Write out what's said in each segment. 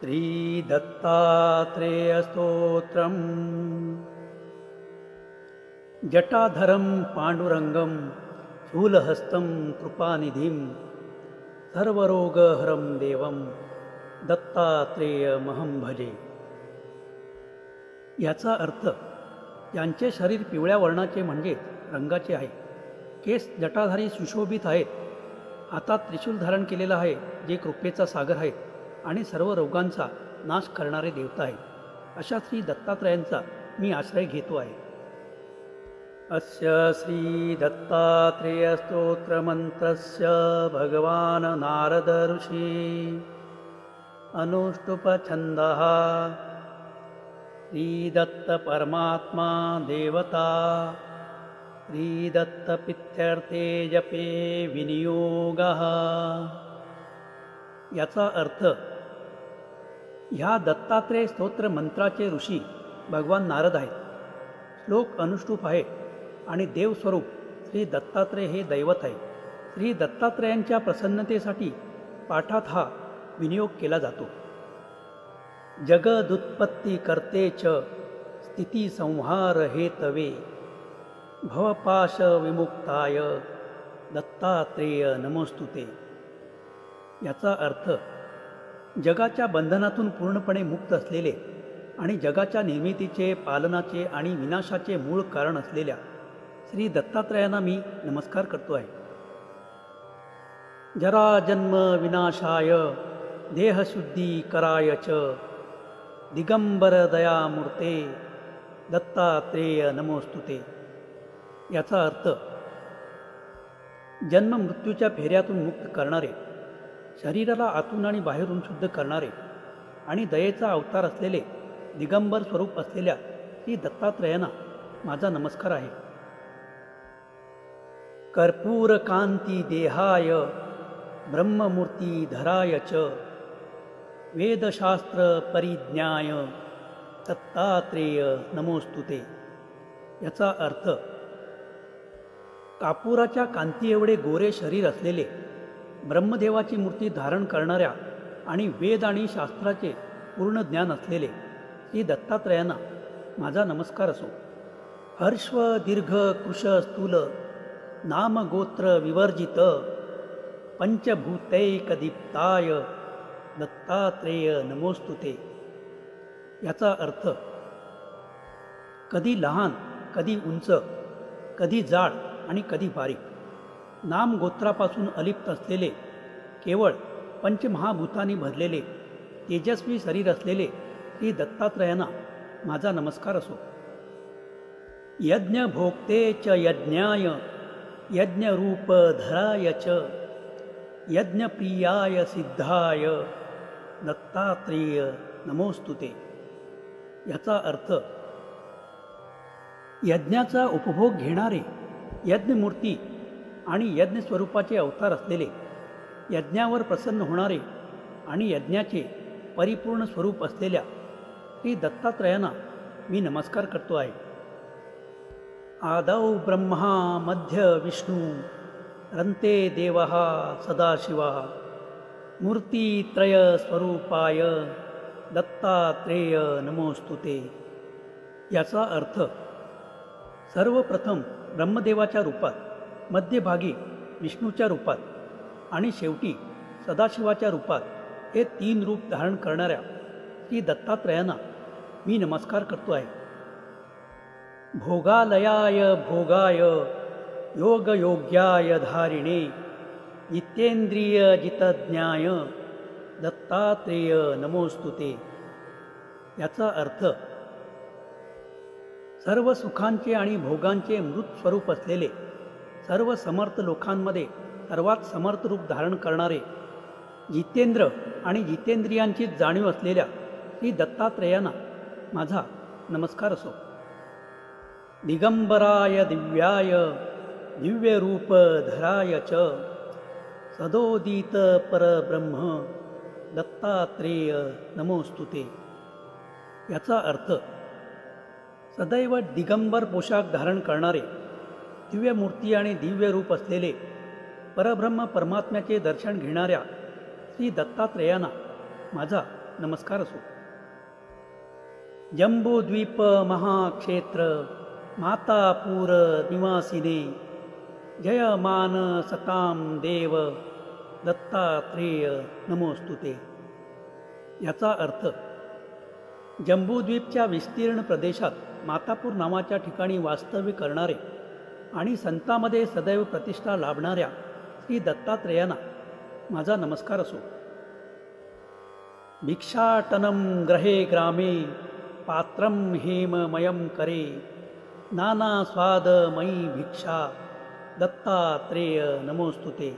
श्रीदत्तात्रेयस्तोत्रम्। जटाधरं पाण्डुरङ्गं शूलहस्तं कृपानिधिं सर्वरोगहरं देवं दत्तात्रेयमहं भजे। याचा अर्थ, यांचे शरीर पिवळ्या वर्णाचे म्हणजे रंगाचे आहे, केस जटाधारी सुशोभित आहेत, हातात त्रिशूल धारण केलेला आहे जे कृपेचा सागर आहे आणि सर्व रोगांचा नाश करणारे देवता आहेत, अशा श्री दत्तात्रयांचा मी आश्रय घेतो आहे। अस्य श्री दत्तात्रेय स्तोत्र मंत्रस्य भगवान नारद ऋषी अनुष्टुप छंदः। श्री दत्त परमात्मा देवता श्री दत्त पित्यर्थे जपे विनियोगः। याचा अर्थ, ह्या दत्तात्रेय स्तोत्र मंत्राचे ऋषी भगवान नारद आहेत। श्लोक अनुष्टुप आहे आणि देवस्वरूप श्री दत्तात्रेय हे दैवत आहे। श्री दत्तात्रेयांच्या प्रसन्नतेसाठी पाठात हा विनियोग केला जातो। जगदुत्पत्ती करते च स्थिती संहार हेतवे भवपाश विमुक्ताय दत्तात्रेय नमोस्तुते। याचा अर्थ, जगाच्या बंधनातून पूर्णपणे मुक्त असलेले आणि जगाच्या निर्मितीचे, पालनाचे आणि विनाशाचे मूळ कारण असलेल्या श्री दत्तात्रेयांना मी नमस्कार करतो आहे। जरा जन्म विनाशाय देहशुद्धी कराय च दिगंबर दयामूर्ते दत्तात्रेय नमोस्तुते। याचा अर्थ, जन्म मृत्यूच्या फेऱ्यातून मुक्त करणारे, शरीराला आतून आणि बाहेरून शुद्ध करणारे आणि दयेचा अवतार असलेले दिगंबर स्वरूप असलेल्या श्री दत्तात्रेयांना माझा नमस्कार आहे। कर्पूर कांती देहाय ब्रह्ममूर्ती धराय च वेदशास्त्र परिज्ञाय दत्तात्रेय नमोस्तुते। याचा अर्थ, कापुराच्या कांती एवढे गोरे शरीर असलेले, ब्रह्मदेवाची मूर्ती धारण करणाऱ्या आणि वेद आणि शास्त्राचे पूर्ण ज्ञान असलेले श्री दत्तात्रेयांना माझा नमस्कार असो। हर्ष्व दीर्घ कृश स्थूल नाम गोत्र विवर्जित पंचभूतैकदीप्ताय दत्तात्रेय नमोस्तुते। याचा अर्थ, कधी लहान, कधी उंच, कधी जाड आणि कधी बारीक, नाम गोत्रापासून अलिप्त असलेले, केवळ पंचमहाभूतांनी भरलेले तेजस्वी शरीर असलेले श्री दत्तात्रेयांना माझा नमस्कार असो। यज्ञ भोक्ते च यज्ञाय यज्ञरूप धराय च यज्ञप्रियाय सिद्धाय दत्तात्रेय नमोस्तुते। याचा अर्थ, यज्ञाचा उपभोग घेणारे, यज्ञमूर्ती आणि यज्ञ स्वरूपाचे अवतार असलेले, यज्ञावर प्रसन्न होणारे आणि यज्ञाचे परिपूर्ण स्वरूप असलेल्या श्री दत्तात्रेयांना मी नमस्कार करतो आहे। आदौ ब्रह्मा मध्य विष्णू रन्ते देवः सदाशिवः मूर्तित्रय स्वरूपाय दत्तात्रेय नमोस्तुते। याचा अर्थ, सर्वप्रथम ब्रह्मदेवाच्या रूपात, मध्यभागी विष्णूच्या रूपात आणि शेवटी सदाशिवाच्या रूपात हे तीन रूप धारण करणाऱ्या श्री दत्तात्रेयांना मी नमस्कार करतो आहे। भोगालयाय भोगाय योगयोग्याय धारिणे नित्येंद्रिय जितज्ञाय दत्तात्रेय नमोस्तुते। याचा अर्थ, सर्व सुखांचे आणि भोगांचे मृत स्वरूप असलेले, सर्व समर्थ लोकांमध्ये सर्वात समर्थ रूप धारण करणारे, जितेंद्र आणि जितेंद्रियांची जाणीव असलेल्या श्री दत्तात्रेयांना माझा नमस्कार असो। दिगंबराय दिव्याय दिव्यरूप धराय च सदोदित परब्रह्म दत्तात्रेय नमोस्तुते। याचा अर्थ, सदैव दिगंबर पोशाख धारण करणारे, दिव्य मूर्ती आणि दिव्य रूप असलेले परब्रह्म परमात्म्याचे दर्शन घेणाऱ्या श्री दत्तात्रेयांना माझा नमस्कार असो. जंबूद्वीप महाक्षेत्र मातापूर निवासिने जयमान सताम देव दत्तात्रेय नमोस्तुते. याचा अर्थ जंबूद्वीपच्या विस्तीर्ण प्रदेशात मातापूर नावाच्या ठिकाणी वास्तव्य करणारे आणि संतांमध्ये सदैव प्रतिष्ठा लाभणाऱ्या श्री दत्तात्रेयांना माझा नमस्कार असो. भिक्षाटनं ग्रहे ग्रामे पात्रं हेममयं करे नाना स्वादमयी भिक्षा दत्तात्रेय नमोस्तुते.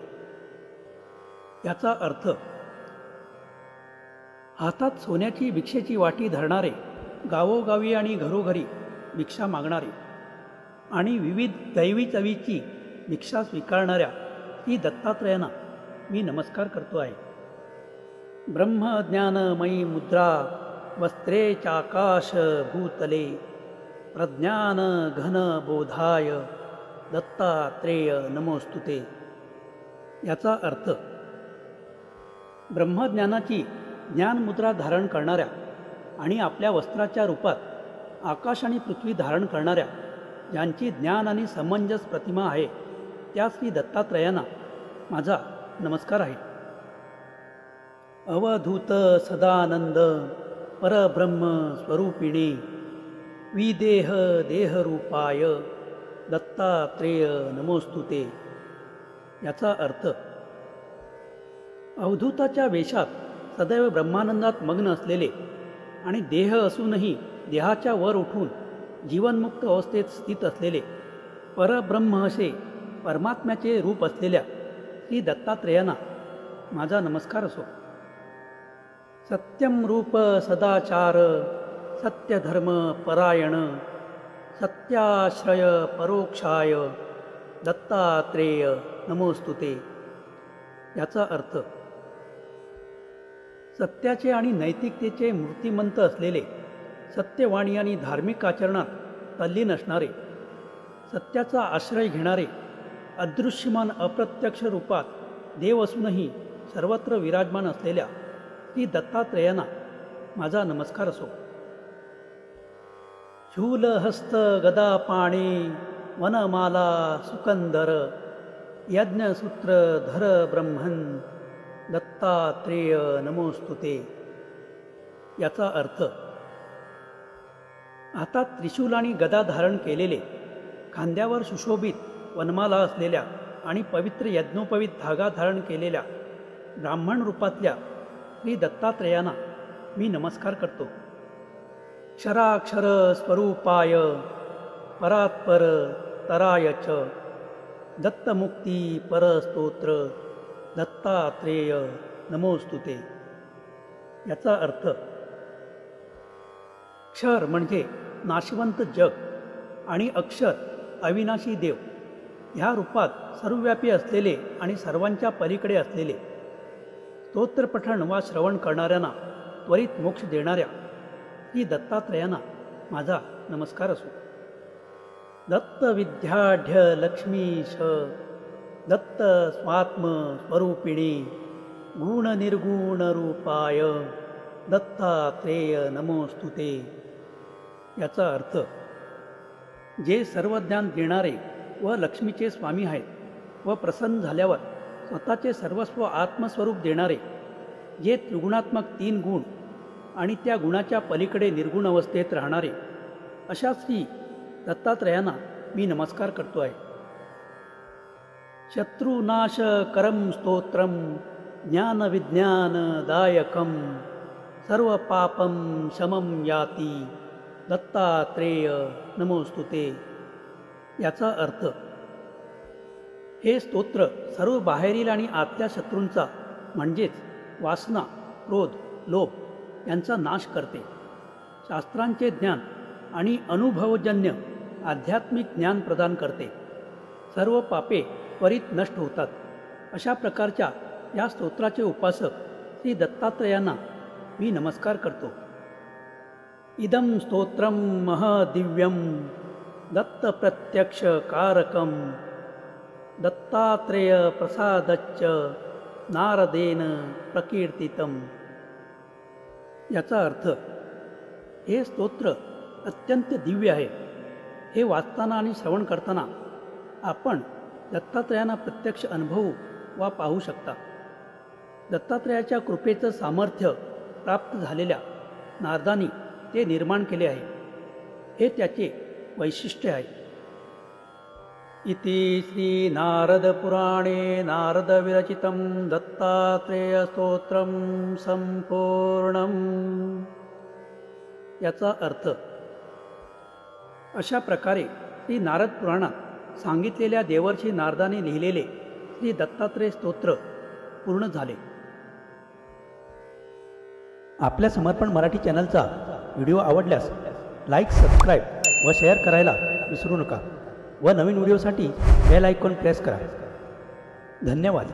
याचा अर्थ हातात सोन्याची भिक्षेची वाटी धरणारे, गावोगावी आणि घरोघरी भिक्षा मागणारे आणि विविध दैवी चवीची भिक्षा स्वीकारणाऱ्या श्री दत्तात्रेयांना मी नमस्कार करतो आहे. ब्रह्मज्ञानमयी मुद्रा वस्त्रे चाकाश भूतले प्रज्ञान घन बोधाय दत्तात्रेय नमोस्तुते. याचा अर्थ ब्रह्मज्ञानाची ज्ञानमुद्रा धारण करणाऱ्या आणि आपल्या वस्त्राच्या रूपात आकाश आणि पृथ्वी धारण करणाऱ्या ज्यांची ज्ञान आणि समंजस प्रतिमा आहे त्या श्री दत्तात्रेयांना माझा नमस्कार आहे. अवधूत सदानंद परब्रह्म स्वरूपिणे विदेह देहरूपाय दत्तात्रेय नमोस्तुते. याचा अर्थ अवधूताच्या वेशात सदैव ब्रह्मानंदात मग्न असलेले आणि देह असूनही देहाच्या वर उठून जीवनमुक्त अवस्थेत स्थित असलेले परब्रह्म असे परमात्म्याचे रूप असलेल्या श्री दत्तात्रेयांना माझा नमस्कार असो. सत्यम रूप सदाचार सत्यधर्म परायण सत्याश्रय परोक्षाय दत्तात्रेय नमोस्तुते. याचा अर्थ सत्याचे आणि नैतिकतेचे मूर्तिमंत असलेले, सत्यवाणी आणि धार्मिक आचरणात तल्लीन असणारे, सत्याचा आश्रय घेणारे, अदृश्यमान अप्रत्यक्ष रूपात देव असूनही सर्वत्र विराजमान असलेल्या श्री दत्तात्रेयांना माझा नमस्कार असो. शूलहस्त गदापाणे वनमाला सुकंदर यज्ञसूत्रधर ब्रह्मन् दत्तात्रेय नमोस्तुते. याचा अर्थ हातात त्रिशूल आणि गदा धारण केलेले, खांद्यावर सुशोभित वनमाला असलेल्या आणि पवित्र यज्ञोपवीत धागा धारण केलेल्या ब्राह्मण रूपातल्या श्री दत्तात्रेयांना मी नमस्कार करतो. क्षराक्षर स्वरूपाय परात्पर तराय च दत्तमुक्ती परस्तोत्र दत्तात्रेय नमोस्तुते. याचा अर्थ क्षर म्हणजे नाशवंत जग आणि अक्षर अविनाशी देव ह्या रूपात सर्वव्यापी असलेले आणि सर्वांच्या पलीकडे असलेले, स्तोत्रपठण वा श्रवण करणाऱ्यांना त्वरित मोक्ष देणाऱ्या श्री दत्तात्रेयांना माझा नमस्कार असो. दत्त विद्याढ्य लक्ष्मीश दत्त स्वात्म स्वरूपिणी गुण निर्गुण रूपाय दत्तात्रेय नमोस्तुते. याचा अर्थ जे सर्व ज्ञान देणारे व लक्ष्मीचे स्वामी आहेत व प्रसन्न झाल्यावर स्वतःचे सर्वस्व आत्मस्वरूप देणारे, जे त्रिगुणात्मक 3 गुण आणि त्या गुणाच्या पलीकडे निर्गुण अवस्थेत राहणारे अशा श्री दत्तात्रेयांना मी नमस्कार करतो आहे. शत्रुनाश करम स्तोत्रम ज्ञानविज्ञानदायकम सर्व पापम शमम याती दत्तात्रेय नमोस्तुते. याचा अर्थ हे स्तोत्र सर्व बाहेरील आणि आतल्या शत्रूंचा म्हणजेच वासना, क्रोध, लोभ यांचा नाश करते. शास्त्रांचे ज्ञान आणि अनुभवजन्य आध्यात्मिक ज्ञान प्रदान करते. सर्व पापे त्वरित नष्ट होतात. अशा प्रकारच्या या स्तोत्राचे उपासक श्री दत्तात्रेयांना मी नमस्कार करतो. इदं स्तोत्रम महदिव्यम दत्त प्रत्यक्ष कारकम दत्तात्रेय प्रसादच्च नारदेन प्रकीर्तितम. याचा अर्थ हे स्तोत्र अत्यंत दिव्य आहे. हे वाचताना आणि श्रवण करताना आपण दत्तात्रयांना प्रत्यक्ष अनुभवू वा पाहू शकता. दत्तात्रयाच्या कृपेचं सामर्थ्य प्राप्त झालेल्या नारदांनी ते निर्माण केले आहे. हे त्याचे वैशिष्ट्य आहे. इति श्री नारद पुराणे नारद विरचितं दत्तात्रेय स्तोत्रम संपूर्णम. याचा अर्थ अशा प्रकारे श्री नारद पुराणात सांगितलेल्या देवर्षी नारदाने लिहिलेले श्री दत्तात्रेय स्तोत्र पूर्ण झाले. आपल्या समर्पण मराठी चॅनलचा व्हिडिओ आवडल्यास लाईक, सबस्क्राईब व शेअर करायला विसरू नका व नवीन व्हिडिओसाठी बेल आयकॉन प्रेस करा. धन्यवाद.